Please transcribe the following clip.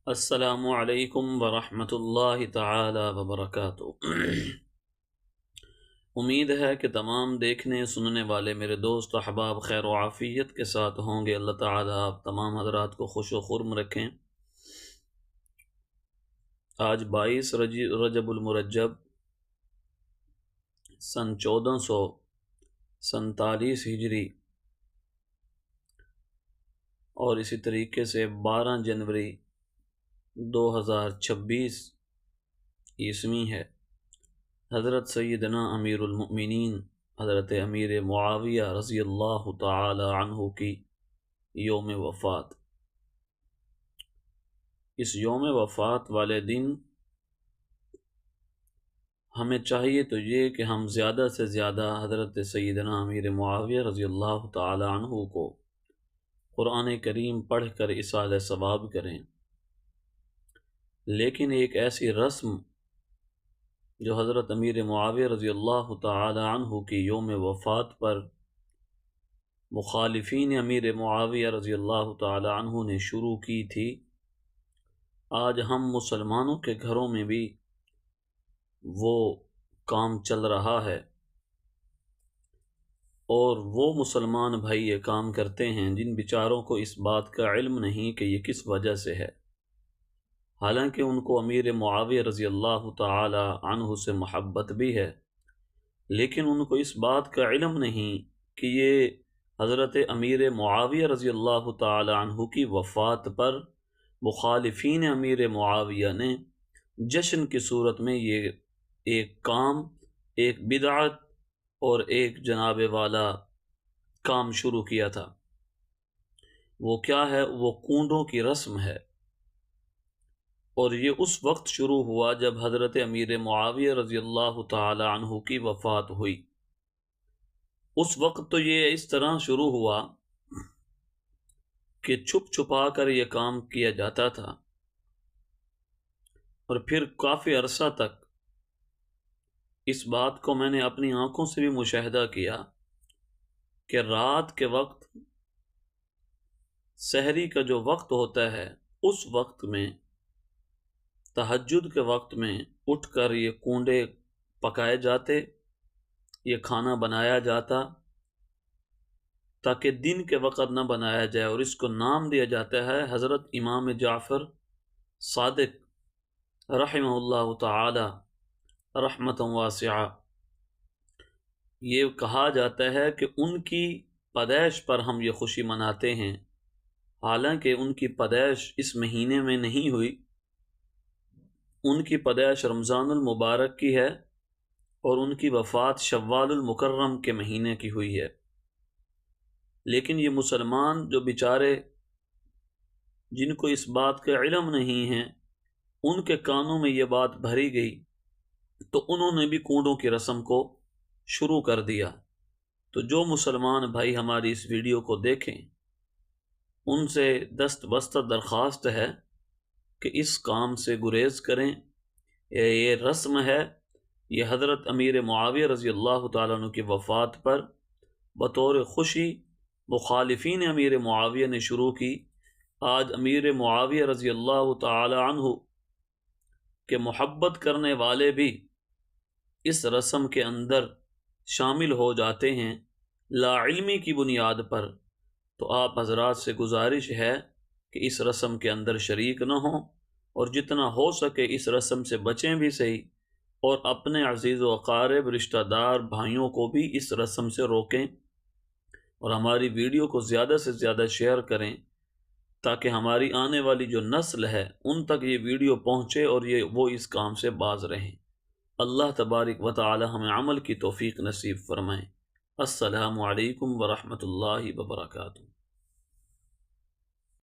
السلام علیکم ورحمۃ اللہ تعالی وبرکاتہ۔ امید ہے کہ تمام دیکھنے سننے والے میرے دوست احباب خیر و عافیت کے ساتھ ہوں گے۔ اللہ تعالی آپ تمام حضرات کو خوش و خرم رکھیں۔ آج 22 رجب المرجب سن 1447 ہجری اور اسی طریقے سے 12 جنوری 2026 عیسوی ہے۔ حضرت سیدنا امیر المؤمنین حضرت امیر معاویہ رضی اللہ تعالی عنہ کی یوم وفات۔ اس یوم وفات والے دن ہمیں چاہیے تو یہ کہ ہم زیادہ سے زیادہ حضرت سیدنا امیر معاویہ رضی اللہ تعالی عنہ کو قرآن کریم پڑھ کر ایصال ثواب کریں، لیکن ایک ایسی رسم جو حضرت امیر معاویہ رضی اللہ تعالی عنہ کی یوم وفات پر مخالفین امیر معاویہ رضی اللہ تعالی عنہ نے شروع کی تھی، آج ہم مسلمانوں کے گھروں میں بھی وہ کام چل رہا ہے، اور وہ مسلمان بھائی یہ کام کرتے ہیں جن بیچاروں کو اس بات کا علم نہیں کہ یہ کس وجہ سے ہے، حالانکہ ان کو امیر معاویہ رضی اللہ تعالی عنہ سے محبت بھی ہے، لیکن ان کو اس بات کا علم نہیں کہ یہ حضرت امیر معاویہ رضی اللہ تعالی عنہ کی وفات پر مخالفین امیر معاویہ نے جشن کی صورت میں یہ ایک کام، ایک بدعت اور ایک جناب والا کام شروع کیا تھا۔ وہ کیا ہے؟ وہ کونڈوں کی رسم ہے، اور یہ اس وقت شروع ہوا جب حضرت امیر معاویہ رضی اللہ تعالی عنہ کی وفات ہوئی۔ اس وقت تو یہ اس طرح شروع ہوا کہ چھپ چھپا کر یہ کام کیا جاتا تھا، اور پھر کافی عرصہ تک اس بات کو میں نے اپنی آنکھوں سے بھی مشاہدہ کیا کہ رات کے وقت سحری کا جو وقت ہوتا ہے، اس وقت میں تہجد کے وقت میں اٹھ کر یہ کونڈے پکائے جاتے، یہ کھانا بنایا جاتا تاکہ دن کے وقت نہ بنایا جائے، اور اس کو نام دیا جاتا ہے حضرت امام جعفر صادق رحمہ اللہ تعالی رحمت واسعہ۔ یہ کہا جاتا ہے کہ ان کی پیدائش پر ہم یہ خوشی مناتے ہیں، حالانکہ ان کی پیدائش اس مہینے میں نہیں ہوئی، ان کی پیدائش رمضان المبارک کی ہے، اور ان کی وفات شوال المکرم کے مہینے کی ہوئی ہے۔ لیکن یہ مسلمان جو بیچارے جن کو اس بات کا علم نہیں ہے، ان کے کانوں میں یہ بات بھری گئی، تو انہوں نے بھی کونڈوں کی رسم کو شروع کر دیا۔ تو جو مسلمان بھائی ہماری اس ویڈیو کو دیکھیں، ان سے دست بستہ درخواست ہے کہ اس کام سے گریز کریں۔ یہ رسم ہے، یہ حضرت امیر معاویہ رضی اللہ تعالیٰ عنہ کی وفات پر بطور خوشی مخالفین امیر معاویہ نے شروع کی۔ آج امیر معاویہ رضی اللہ تعالی عنہ کے محبت کرنے والے بھی اس رسم کے اندر شامل ہو جاتے ہیں لا علمی کی بنیاد پر۔ تو آپ حضرات سے گزارش ہے کہ اس رسم کے اندر شریک نہ ہوں، اور جتنا ہو سکے اس رسم سے بچیں بھی صحیح، اور اپنے عزیز و اقارب رشتہ دار بھائیوں کو بھی اس رسم سے روکیں، اور ہماری ویڈیو کو زیادہ سے زیادہ شیئر کریں تاکہ ہماری آنے والی جو نسل ہے ان تک یہ ویڈیو پہنچے اور وہ اس کام سے باز رہیں۔ اللہ تبارک و تعالی ہمیں عمل کی توفیق نصیب فرمائیں۔ السلام علیکم ورحمۃ اللہ وبرکاتہ۔